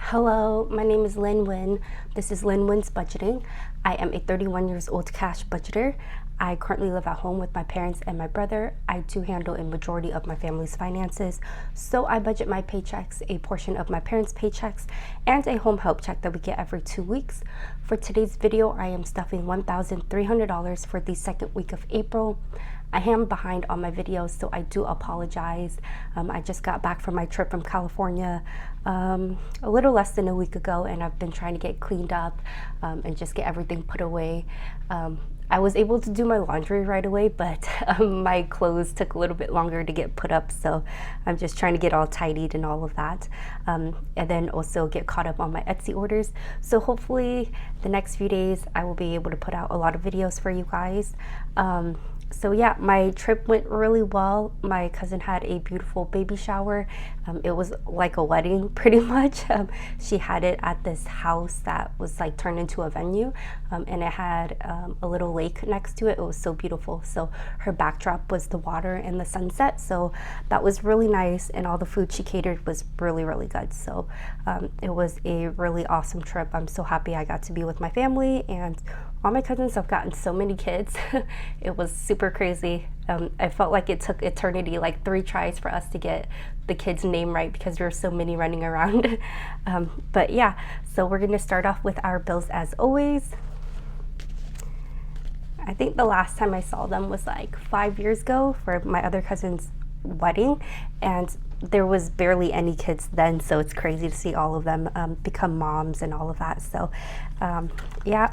Hello, my name is Lynn Wynn. This is Lynn Wynn's Budgeting. I am a 31 years old cash budgeter. I currently live at home with my parents and my brother. I do handle a majority of my family's finances, so I budget my paychecks, a portion of my parents' paychecks, and a home help check that we get every 2 weeks. For today's video, I am stuffing $1,300 for the second week of April. I am behind on my videos, so I do apologize. I just got back from my trip from California a little less than a week ago, and I've been trying to get cleaned up and just get everything put away. I was able to do my laundry right away, but my clothes took a little bit longer to get put up, so I'm just trying to get all tidied and all of that, and then also get caught up on my Etsy orders. So hopefully the next few days I will be able to put out a lot of videos for you guys. So yeah, my trip went really well. My cousin had a beautiful baby shower. It was like a wedding pretty much. She had it at this house that was like turned into a venue, and it had a little lake next to it. It was so beautiful. So her backdrop was the water and the sunset. So that was really nice, and all the food she catered was really good. So it was a really awesome trip. I'm so happy I got to be with my family, and all my cousins have gotten so many kids. It was super crazy. I felt like it took eternity, like 3 tries for us to get the kids' name right because there were so many running around. But yeah, so we're gonna start off with our bills as always. I think the last time I saw them was like 5 years ago for my other cousin's wedding, and there was barely any kids then, so it's crazy to see all of them become moms and all of that. So yeah.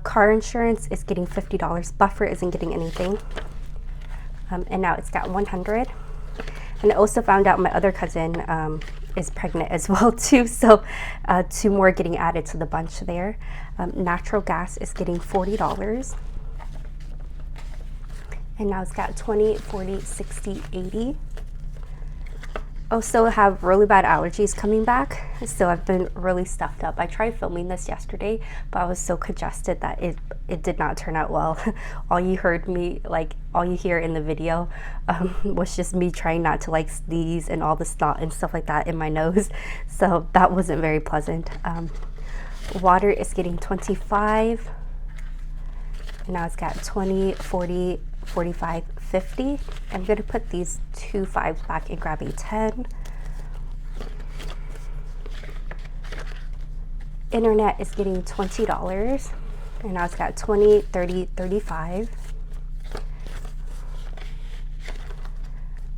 Car insurance is getting $50. Buffer isn't getting anything. And now it's got $100. And I also found out my other cousin is pregnant as well too. So 2 more getting added to the bunch there. Natural gas is getting $40. And now it's got 20, 40, 60, 80. Also have really bad allergies coming back, so I've been really stuffed up. I tried filming this yesterday, but I was so congested that it did not turn out well. All you hear in the video was just me trying not to like sneeze and all the snot and stuff like that in my nose, so that wasn't very pleasant. Water is getting 25, and now it's got 20, 40, 45, 50. I'm going to put these 2 5s back and grab a 10. Internet is getting $20, and now it's got 20, 30, 35.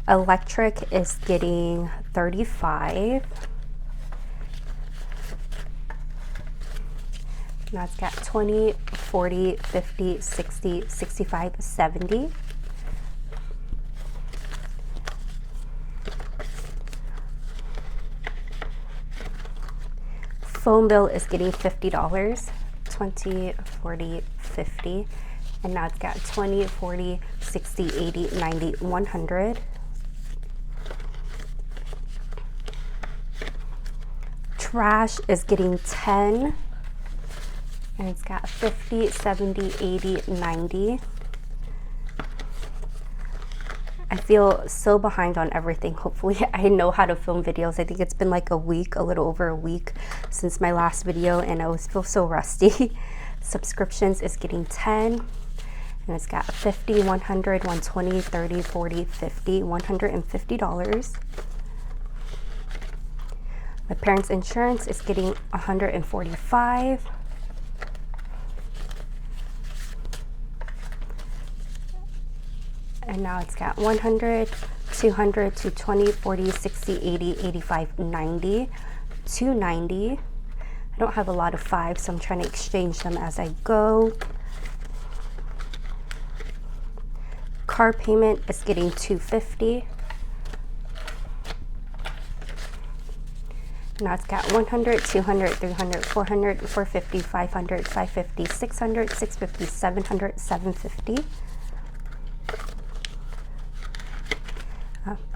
Electric is getting 35. Now it's got 20, 40, 50, 60, 65, 70. Phone bill is getting $50, 20, 40, 50. And now it's got 20, 40, 60, 80, 90, 100. Trash is getting 10. And it's got 50, 70, 80, 90. I feel so behind on everything. Hopefully I know how to film videos. I think it's been like a little over a week since my last video, and I feel so rusty. Subscriptions is getting 10. And it's got 50, 100, 120, 30, 40, 50, $150. My parents' insurance is getting 145. And now it's got 100, 200, 220, 40, 60, 80, 85, 90, 290. I don't have a lot of 5s, so I'm trying to exchange them as I go. Car payment is getting $250. Now it's got 100, 200, 300, 400, 450, 500, 550, 600, 650, 700, 750.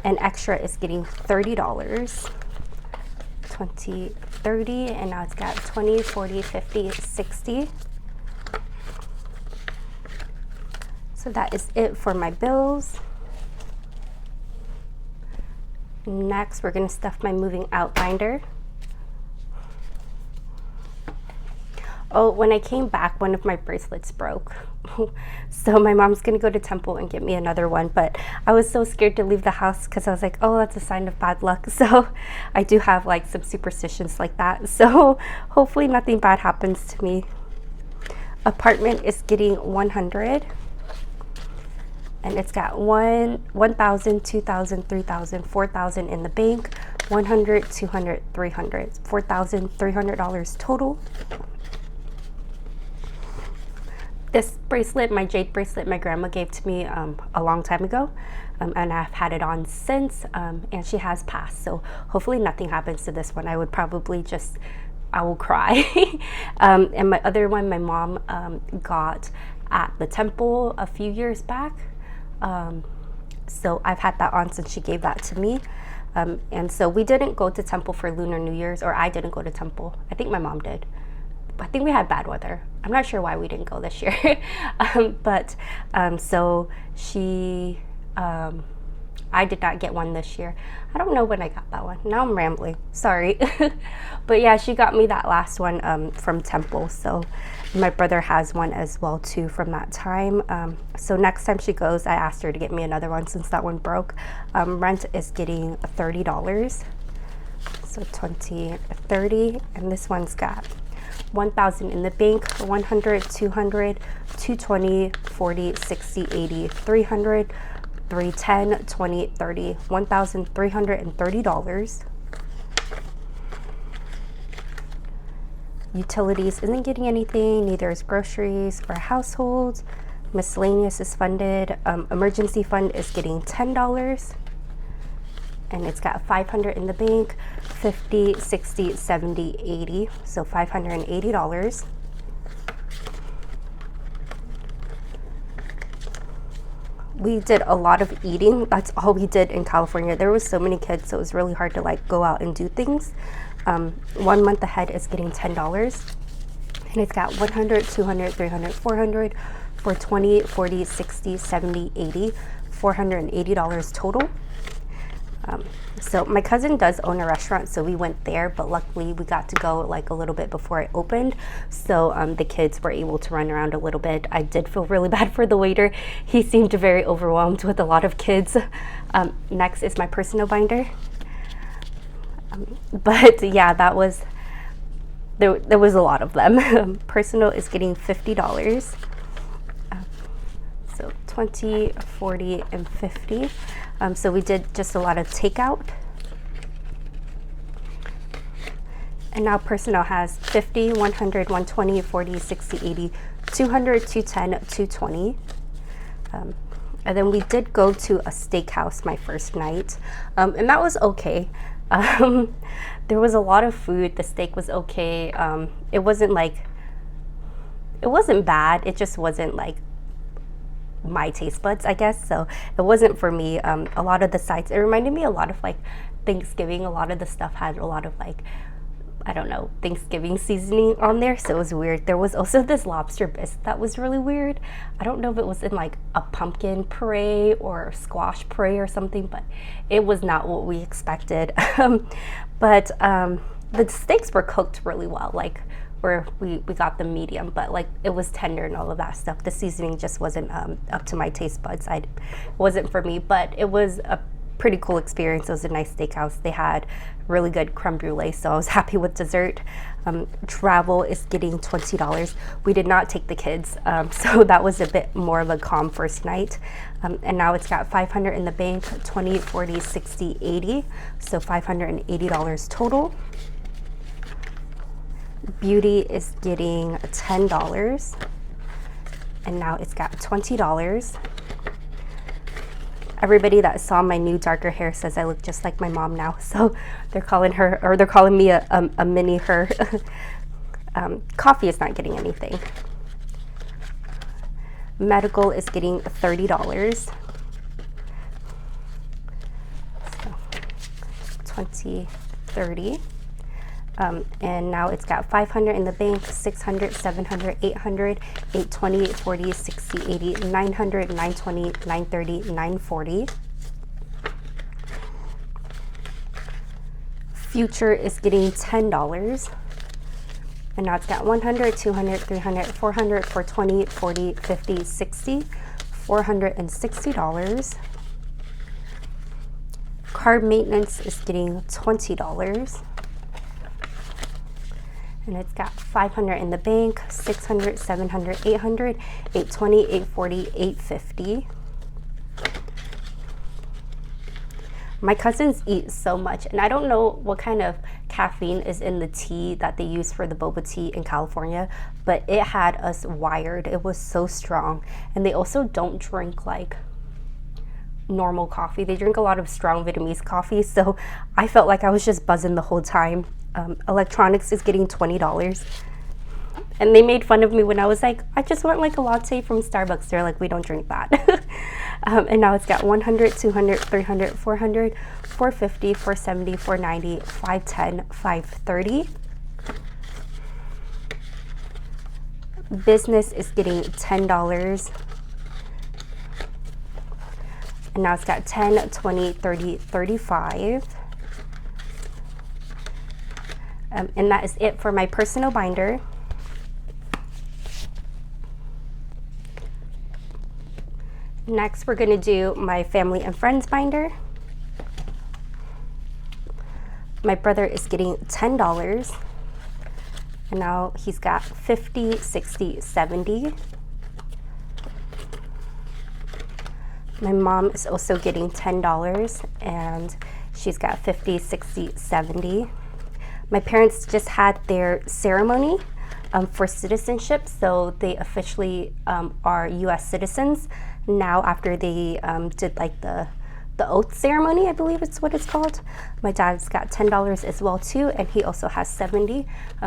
And extra is getting $30, 20, 30, and now it's got 20, 40, 50, 60. So that is it for my bills. Next, we're going to stuff my moving out binder. Oh, when I came back, one of my bracelets broke. So my mom's gonna go to Temple and get me another one, but I was so scared to leave the house because I was like, oh, that's a sign of bad luck. So I do have like some superstitions like that. So hopefully nothing bad happens to me. Apartment is getting 100. And it's got 1,000, 2,000, 3,000, 4,000 in the bank, 100, 200, 300, $4,300 total. This bracelet, my jade bracelet, my grandma gave to me a long time ago, and I've had it on since, and she has passed. So hopefully nothing happens to this one. I would probably I will cry. And my other one, my mom got at the Temple a few years back. So I've had that on since she gave that to me. And so we didn't go to Temple for Lunar New Year's, or I didn't go to Temple. I think my mom did. I think we had bad weather. I'm not sure why we didn't go this year. So she, I did not get one this year. I don't know when I got that one. Now I'm rambling, sorry. But yeah, she got me that last one from Temple. So my brother has one as well too from that time. So next time she goes, I asked her to get me another one since that one broke. Rent is getting $30. So 20, 30, and this one's got 1,000 in the bank, 100, 200, 220, 40, 60, 80, 300, 310, 20, 30, $1,330. Utilities isn't getting anything, neither is groceries or households. Miscellaneous is funded. Emergency fund is getting $10. And it's got 500 in the bank, 50, 60, 70, 80, so $580. We did a lot of eating. That's all we did in California. There was so many kids, so it was really hard to like go out and do things. 1 month ahead is getting $10, and it's got 100, 200, 300, 400, 420, 40, 60, 70, 80, $480 total. So my cousin does own a restaurant, so we went there, but luckily we got to go like a little bit before it opened, so the kids were able to run around a little bit. I did feel really bad for the waiter. He seemed very overwhelmed with a lot of kids. Next is my personal binder. But yeah, that was, there was a lot of them. Personal is getting $50. So 20, 40, and 50. So we did just a lot of takeout. And now personal has 50, 100, 120, 40, 60, 80, 200, 210, 220. And then we did go to a steakhouse my first night, and that was okay. There was a lot of food. The steak was okay. It wasn't bad. It just wasn't like my taste buds, I guess. So it wasn't for me. A lot of the sides, it reminded me a lot of like Thanksgiving. A lot of the stuff had a lot of like, I don't know, Thanksgiving seasoning on there, so it was weird. There was also this lobster bisque that was really weird. I don't know if it was in like a pumpkin puree or squash puree or something, but it was not what we expected. But the steaks were cooked really well, like where we got the medium, but like it was tender and all of that stuff. The seasoning just wasn't up to my taste buds. It wasn't for me, but it was a pretty cool experience. It was a nice steakhouse. They had really good creme brulee, so I was happy with dessert. Travel is getting $20. We did not take the kids, so that was a bit more of a calm first night. And now it's got 500 in the bank, 20, 40, 60, 80, so $580 total. Beauty is getting $10, and now it's got $20. Everybody that saw my new darker hair says I look just like my mom now, so they're calling me a mini her. Coffee is not getting anything. Medical is getting $30. So 20, 30. And now it's got 500 in the bank, 600, 700, 800, 820, 40, 60, 80, 900, 920, 930, 940. Future is getting $10. And now it's got 100, 200, 300, 400, 420, 40, 50, 60, $460. Car maintenance is getting $20. And it's got 500 in the bank, 600, 700, 800, 820, 840, 850. My cousins eat so much, and I don't know what kind of caffeine is in the tea that they use for the boba tea in California, but it had us wired. It was so strong. And they also don't drink like normal coffee. They drink a lot of strong Vietnamese coffee, so I felt like I was just buzzing the whole time. Electronics is getting $20. And they made fun of me when I was like, I just want like a latte from Starbucks. They're like, we don't drink that. And now it's got 100, 200, 300, 400, 450, 470, 490, 510, 530. Business is getting $10. And now it's got 10, 20, 30, 35. And that is it for my personal binder. Next, we're going to do my family and friends binder. My brother is getting $10. And now he's got 50, 60, 70. My mom is also getting $10, and she's got 50, 60, 70. My parents just had their ceremony for citizenship, so they officially are US citizens now after they did like the oath ceremony, I believe it's what it's called. My dad's got $10 as well too, and he also has 70.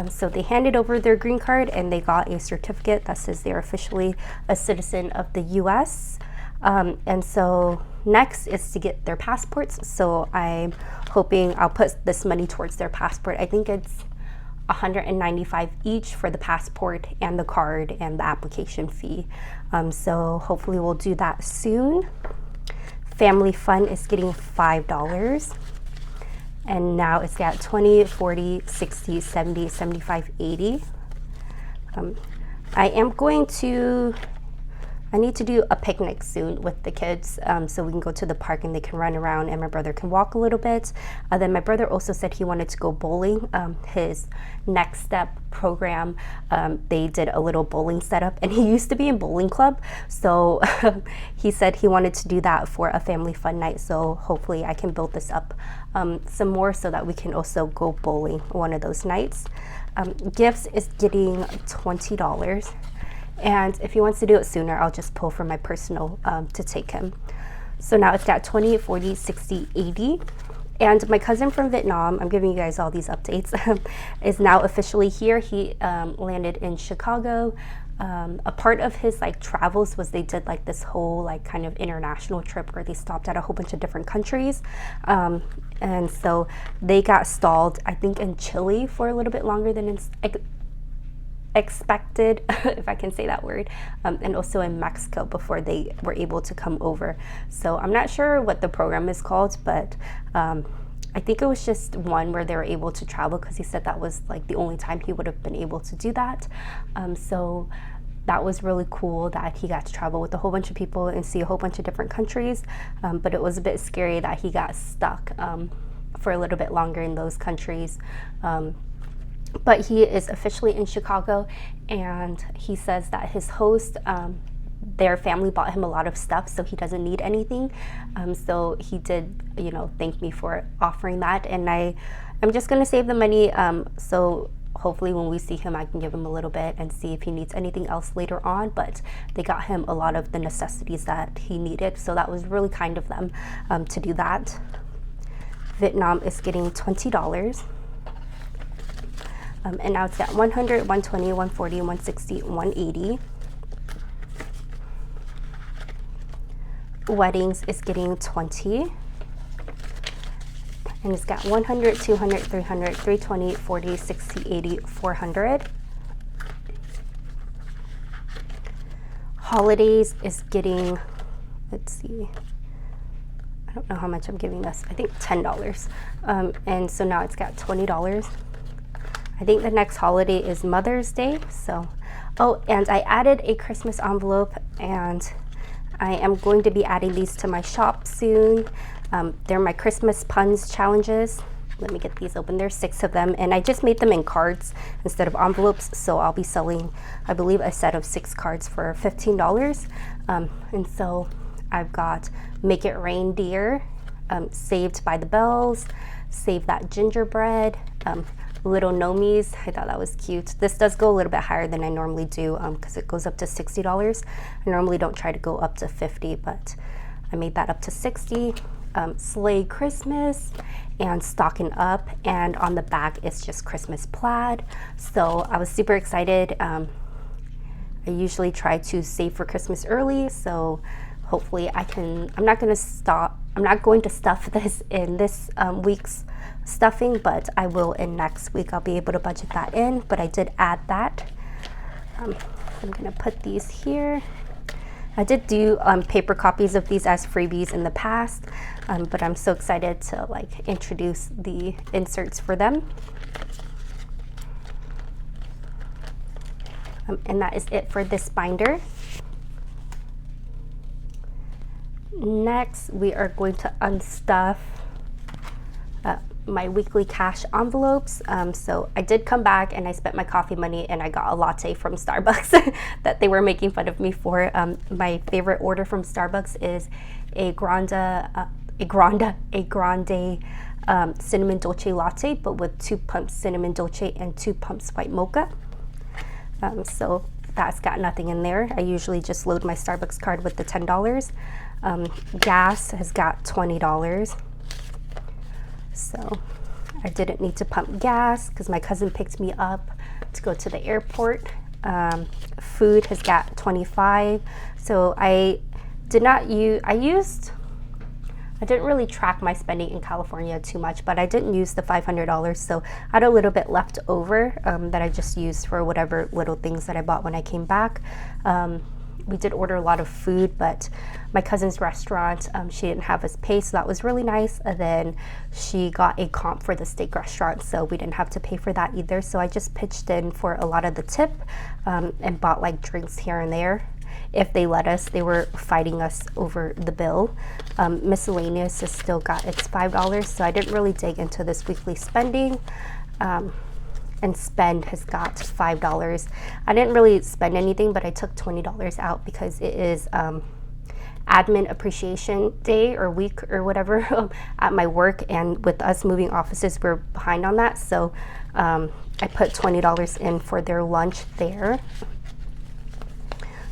So they handed over their green card and they got a certificate that says they're officially a citizen of the US. And so next is to get their passports. So I'm hoping I'll put this money towards their passport. I think it's $195 each for the passport and the card and the application fee. So hopefully we'll do that soon. Family fun is getting $5. And now it's got 20, 40, 60, 70, 75, 80. I need to do a picnic soon with the kids, so we can go to the park and they can run around and my brother can walk a little bit. Then my brother also said he wanted to go bowling. His Next Step program, they did a little bowling setup, and he used to be in bowling club, so he said he wanted to do that for a family fun night. So hopefully I can build this up some more so that we can also go bowling one of those nights. Gifts is getting $20. And if he wants to do it sooner, I'll just pull from my personal to take him. So now it's got 20, 40, 60, 80. And my cousin from Vietnam, I'm giving you guys all these updates, is now officially here. He landed in Chicago. A part of his like travels was they did like this whole like kind of international trip where they stopped at a whole bunch of different countries. And so they got stalled, I think, in Chile for a little bit longer than expected, if I can say that word, and also in Mexico before they were able to come over. So I'm not sure what the program is called, but I think it was just one where they were able to travel, because he said that was like the only time he would have been able to do that. So that was really cool that he got to travel with a whole bunch of people and see a whole bunch of different countries, but it was a bit scary that he got stuck for a little bit longer in those countries. But he is officially in Chicago, and he says that his host, their family bought him a lot of stuff, so he doesn't need anything. So he did, thank me for offering that, and I'm just gonna save the money. So hopefully when we see him, I can give him a little bit and see if he needs anything else later on. But they got him a lot of the necessities that he needed, so that was really kind of them to do that. Vietnam is getting $20. And now it's at 100, 120, 140, 160, 180. Weddings is getting 20. And it's got 100, 200, 300, 320, 40, 60, 80, 400. Holidays is getting, let's see, I don't know how much I'm giving this. I think $10. And so now it's got $20. I think the next holiday is Mother's Day. So, oh, and I added a Christmas envelope, and I am going to be adding these to my shop soon. They're my Christmas puns challenges. Let me get these open. There's 6 of them, and I just made them in cards instead of envelopes. So I'll be selling, I believe, a set of 6 cards for $15. And so I've got Make It Rain Dear, Saved by the Bells, Save That Gingerbread, Little Nomies. I thought that was cute. This does go a little bit higher than I normally do because it goes up to $60. I normally don't try to go up to $50, but I made that up to $60. Slay Christmas and Stocking Up, and on the back it's just Christmas plaid. So I was super excited. I usually try to save for Christmas early, so hopefully I'm not going to stuff this in this week's stuffing, but I will in next week. I'll be able to budget that in, but I did add that. I'm going to put these here. I did do paper copies of these as freebies in the past, but I'm so excited to like introduce the inserts for them. And that is it for this binder. Next, we are going to unstuff my weekly cash envelopes. So I did come back and I spent my coffee money and I got a latte from Starbucks that they were making fun of me for. My favorite order from Starbucks is a grande cinnamon dolce latte, but with 2 pumps cinnamon dolce and 2 pumps white mocha. So that's got nothing in there. I usually just load my Starbucks card with the $10. Gas has got $20. So I didn't need to pump gas because my cousin picked me up to go to the airport. Food has got $25. So I didn't really track my spending in California too much, but I didn't use the $500, so I had a little bit left over that I just used for whatever little things that I bought when I came back. We did order a lot of food, but my cousin's restaurant, she didn't have us pay, so that was really nice. And then she got a comp for the steak restaurant, so we didn't have to pay for that either. So I just pitched in for a lot of the tip and bought like drinks here and there. If they let us, they were fighting us over the bill. Miscellaneous has still got its $5, so I didn't really dig into this weekly spending. And spend has got $5. I didn't really spend anything, but I took $20 out because it is admin appreciation day or week or whatever at my work, and with us moving offices, we're behind on that. So I put $20 in for their lunch there.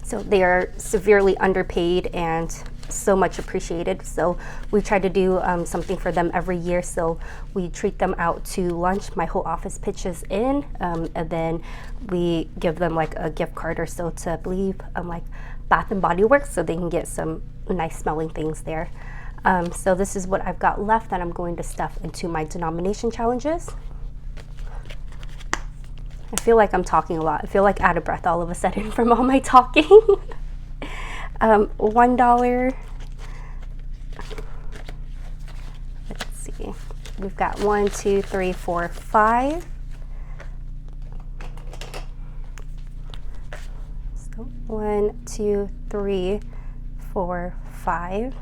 So they are severely underpaid and so much appreciated. So we try to do something for them every year. So we treat them out to lunch. My whole office pitches in, and then we give them like a gift card or so to, I believe, like Bath and Body Works, so they can get some nice smelling things there. So this is what I've got left that I'm going to stuff into my denomination challenges. I feel like I'm talking a lot. I feel like out of breath all of a sudden from all my talking. $1. Let's see. We've got 1, 2, 3, 4, 5. So 1, 2, 3, 4, 5.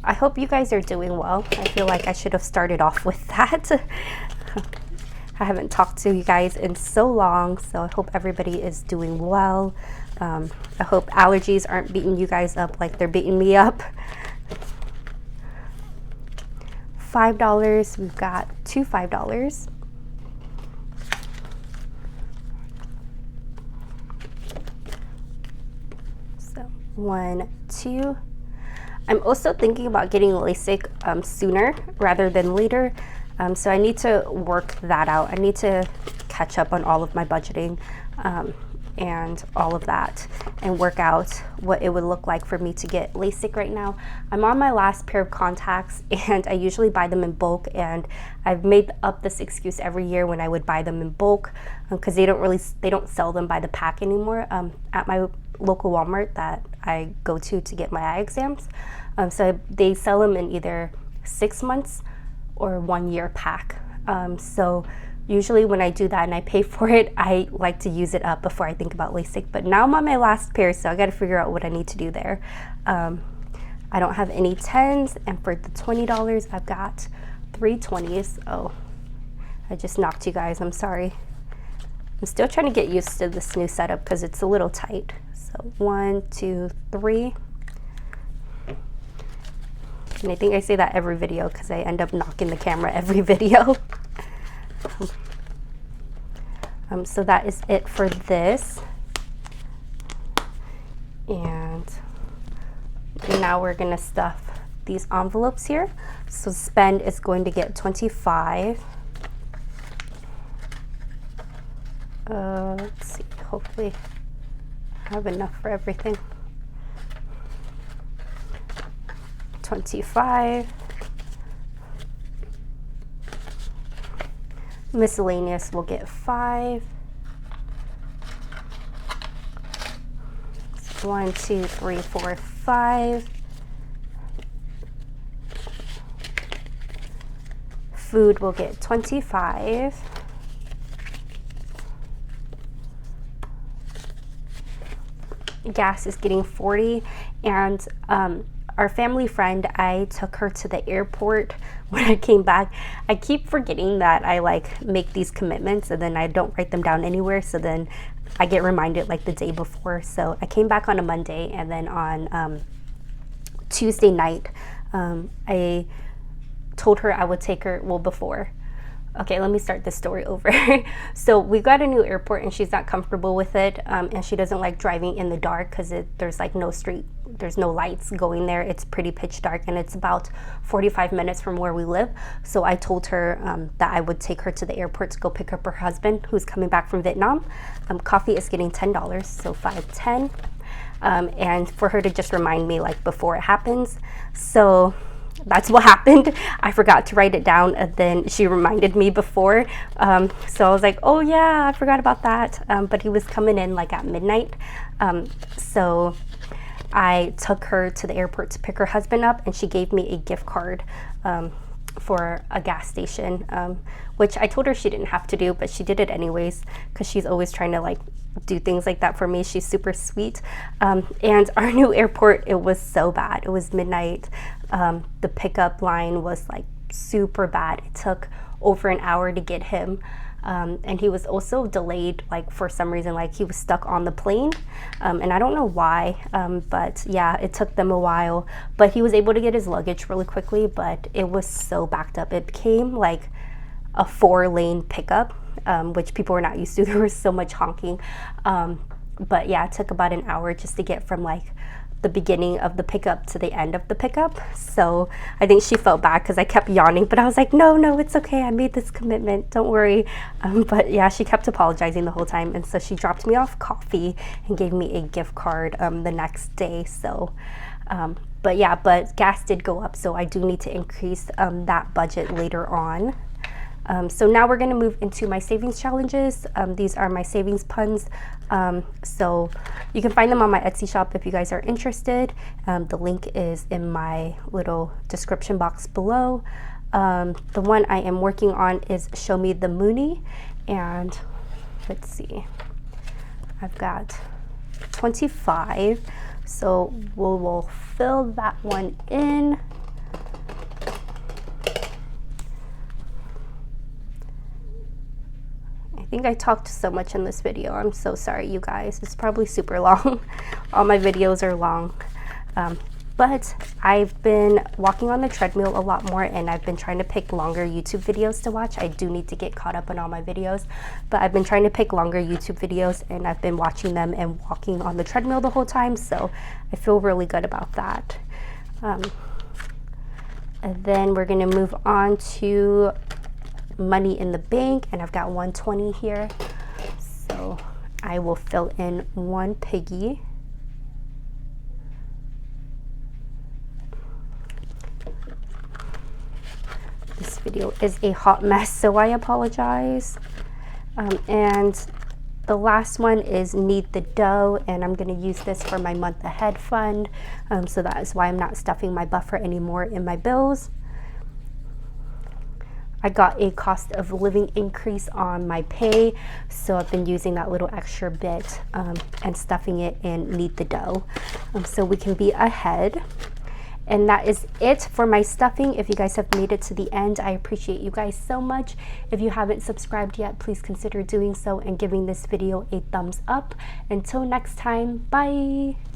I hope you guys are doing well. I feel like I should have started off with that. I haven't talked to you guys in so long, so I hope everybody is doing well. I hope allergies aren't beating you guys up like they're beating me up. $5, we've got 2 $5. So 1, 2. I'm also thinking about getting LASIK sooner rather than later. So I need to work that out. I need to catch up on all of my budgeting and all of that and work out what it would look like for me to get LASIK right now. I'm on my last pair of contacts and I usually buy them in bulk, and I've made up this excuse every year when I would buy them in bulk because they don't sell them by the pack anymore at my local Walmart that I go to get my eye exams. So they sell them in either 6 months or 1 year pack. So Usually when I do that and I pay for it, I like to use it up before I think about LASIK. But now I'm on my last pair, so I got to figure out what I need to do there. I don't have any 10s, and for the $20, I've got 3 20s. Oh, I just knocked you guys. I'm sorry. I'm still trying to get used to this new setup because it's a little tight. So 1, 2, 3. And I think I say that every video because I end up knocking the camera every video. So that is it for this. And now we're gonna stuff these envelopes here. So spend is going to get 25. Let's see, hopefully I have enough for everything. 25. Miscellaneous will get 5. 1, 2, 3, 4, 5. Food will get 25. Gas is getting 40. And our family friend, I took her to the airport when I came back. I keep forgetting that I like make these commitments and then I don't write them down anywhere, so then I get reminded like the day before. So I came back on a Monday, and then on Tuesday night I told her I would take her, well, before. Okay, let me start this story over. So we got a new airport and she's not comfortable with it, and she doesn't like driving in the dark because there's like no street, there's no lights going there. It's pretty pitch dark, and it's about 45 minutes from where we live. So I told her that I would take her to the airport to go pick up her husband who's coming back from Vietnam. Coffee is getting $10, so 5, 10. And for her to just remind me like before it happens. So that's what happened. I forgot to write it down, and then she reminded me before. So I was like, oh yeah, I forgot about that. But he was coming in like at midnight. So I took her to the airport to pick her husband up, and she gave me a gift card for a gas station, which I told her she didn't have to do, but she did it anyways because she's always trying to like do things like that for me. She's super sweet. And our new airport, it was so bad. It was midnight. The pickup line was like super bad. It took over an hour to get him. And he was also delayed, like for some reason, like he was stuck on the plane. And I don't know why, but yeah, it took them a while. But he was able to get his luggage really quickly, but it was so backed up. It became like a 4-lane pickup, which people were not used to. There was so much honking. But yeah, it took about an hour just to get from like the beginning of the pickup to the end of the pickup. So I think she felt bad because I kept yawning, but I was like, no, it's okay. I made this commitment. Don't worry. But yeah, she kept apologizing the whole time. And so she dropped me off coffee and gave me a gift card the next day. So, but yeah, but gas did go up. So I do need to increase that budget later on. So now we're going to move into my savings challenges. These are my savings puns. So you can find them on my Etsy shop if you guys are interested. The link is in my little description box below. The one I am working on is Show Me the Moonie. And let's see, I've got 25. So we'll fill that one in. I think I talked so much in this video. I'm so sorry, you guys. It's probably super long. All my videos are long. But I've been walking on the treadmill a lot more, and I've been trying to pick longer YouTube videos to watch. I do need to get caught up on all my videos, but I've been trying to pick longer YouTube videos, and I've been watching them and walking on the treadmill the whole time, so I feel really good about that. And then we're gonna move on to money in the bank, and I've got 120 here, so I will fill in 1 piggy. This video is a hot mess, so I apologize. And the last one is Knead the Dough, and I'm going to use this for my month ahead fund, so that is why I'm not stuffing my buffer anymore in my bills. I got a cost of living increase on my pay, so I've been using that little extra bit and stuffing it in Knead the Dough so we can be ahead. And that is it for my stuffing. If you guys have made it to the end, I appreciate you guys so much. If you haven't subscribed yet, please consider doing so and giving this video a thumbs up. Until next time, bye.